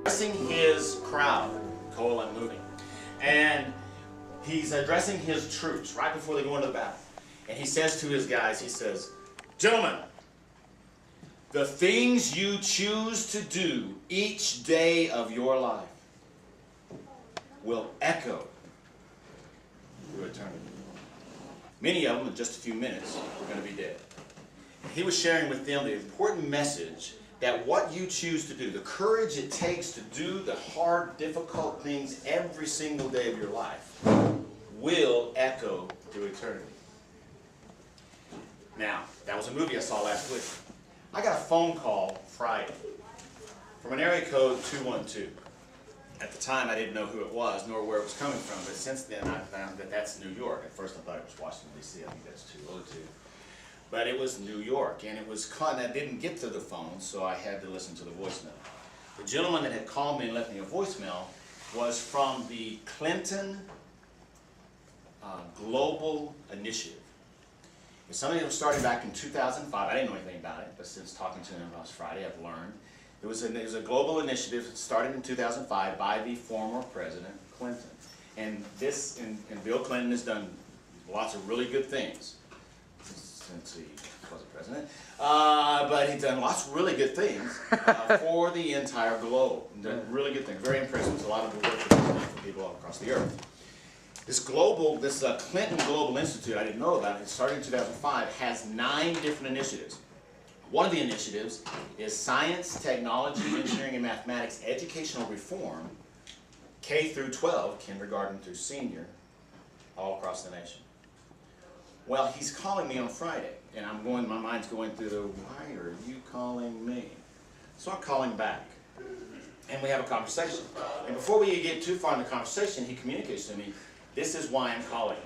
addressing his crowd, Coalition Moving, and he's addressing his troops right before they go into the battle. And he says to his guys, he says, "Gentlemen, the things you choose to do each day of your life will echo through eternity. Many of them, in just a few minutes, are going to be dead." He was sharing with them the important message that what you choose to do, the courage it takes to do the hard, difficult things every single day of your life, will echo through eternity. Now, that was a movie I saw last week. I got a phone call Friday from an area code 212. At the time, I didn't know who it was, nor where it was coming from, but since then I found that that's New York. At first I thought it was Washington, D.C. I think that's 202. But it was New York, and it was caught, and I didn't get to the phone, so I had to listen to the voicemail. The gentleman that had called me and left me a voicemail was from the Clinton Global Initiative. It's something that was started back in 2005. I didn't know anything about it, but since talking to him last Friday, I've learned. It was a global initiative started in 2005 by the former President Clinton. And Bill Clinton has done lots of really good things since he wasn't president. But he's done lots of really good things for the entire globe. Done really good things. Very impressive with a lot of the work that he's done for people all across the earth. This Clinton Global Institute, I didn't know about it, it started in 2005, has 9 different initiatives. One of the initiatives is Science, Technology, Engineering, and Mathematics Educational Reform, K through 12, kindergarten through senior, all across the nation. Well, he's calling me on Friday, and my mind's going through why are you calling me? So I call him back, and we have a conversation. And before we get too far in the conversation, he communicates to me, "This is why I'm calling.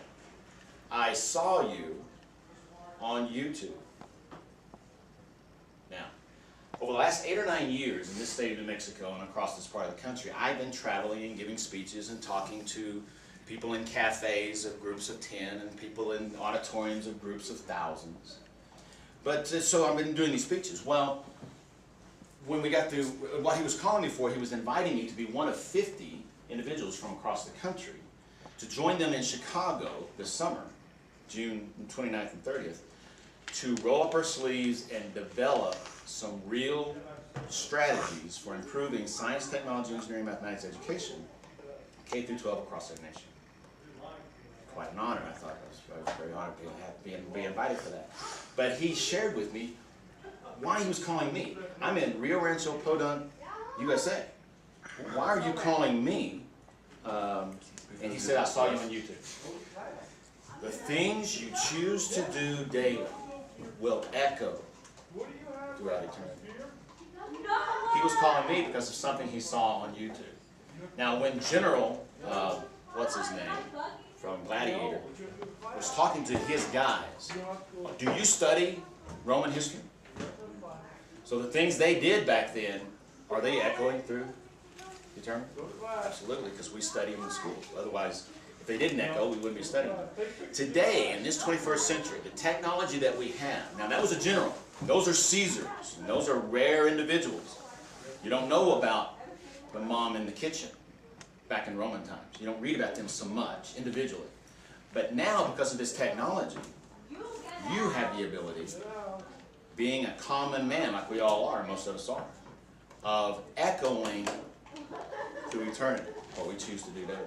I saw you on YouTube." Now, over the last 8 or 9 years in this state of New Mexico and across this part of the country, I've been traveling and giving speeches and talking to people in cafes of groups of 10 and people in auditoriums of groups of thousands. But so I've been doing these speeches. Well, when we got through what he was calling me for, he was inviting me to be one of 50 individuals from across the country to join them in Chicago this summer, June 29th and 30th, to roll up our sleeves and develop some real strategies for improving science, technology, engineering, mathematics education, K through 12 across the nation. Quite an honor, I thought. I was very honored to be invited for that. But he shared with me why he was calling me. I'm in Rio Rancho, Podunk, USA. Why are you calling me? And he said, "I saw you on YouTube. The things you choose to do daily will echo throughout eternity." He was calling me because of something he saw on YouTube. Now, when General, what's his name, from Gladiator, was talking to his guys, "Do you study Roman history?" So the things they did back then, are they echoing through eternity? Absolutely, because we study them in school. Otherwise, if they didn't echo, we wouldn't be studying them. Today, in this 21st century, the technology that we have, now that was a general. Those are Caesars, and those are rare individuals. You don't know about the mom in the kitchen back in Roman times. You don't read about them so much individually. But now, because of this technology, you have the ability, being a common man like we all are, most of us are, of echoing through eternity, what we choose to do there.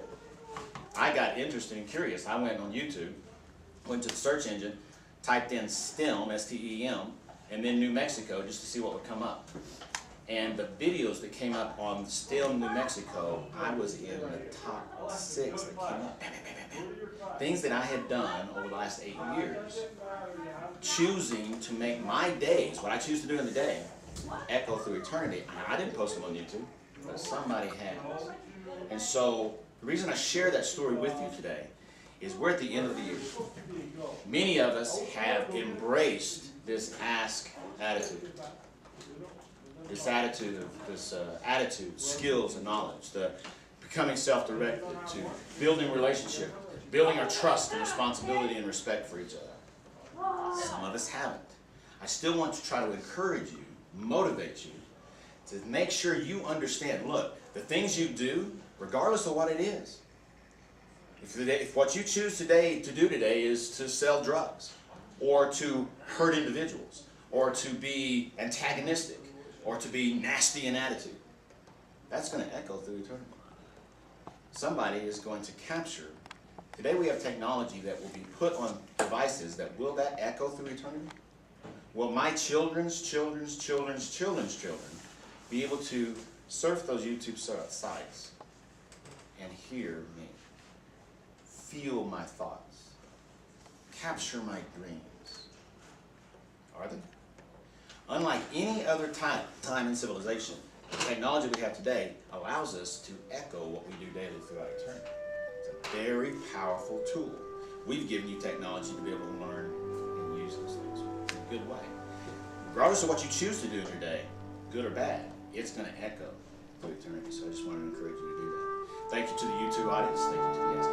I got interested and curious. I went on YouTube, went to the search engine, typed in STEM, S-T-E-M, and then New Mexico just to see what would come up. And the videos that came up on STEM New Mexico, I was in the top 6 that came up. Bam, bam, bam, bam, bam. Things that I had done over the last 8 years, choosing to make my days, what I choose to do in the day, echo through eternity. I didn't post them on YouTube, but somebody has. And so the reason I share that story with you today is we're at the end of the year. Many of us have embraced this ask attitude. This attitude, skills, and knowledge, the becoming self-directed, to building relationship, building our trust and responsibility and respect for each other. Some of us haven't. I still want to try to encourage you, motivate you, to make sure you understand, look, The things you do, regardless of what it is. If what you choose today to do today is to sell drugs, or to hurt individuals, or to be antagonistic, or to be nasty in attitude, that's going to echo through eternity. Somebody is going to capture. Today we have technology that will be put on devices that will that echo through eternity? Will my children's children's children's children's children be able to surf those YouTube sites and hear me, feel my thoughts, capture my dreams? Are they? Unlike any other time in civilization, the technology we have today allows us to echo what we do daily throughout eternity. It's a very powerful tool. We've given you technology to be able to learn and use those things in a good way. Regardless of what you choose to do in your day, good or bad, it's going to echo through eternity. So I just wanted to encourage you to do that. Thank you to the YouTube audience. Thank you to the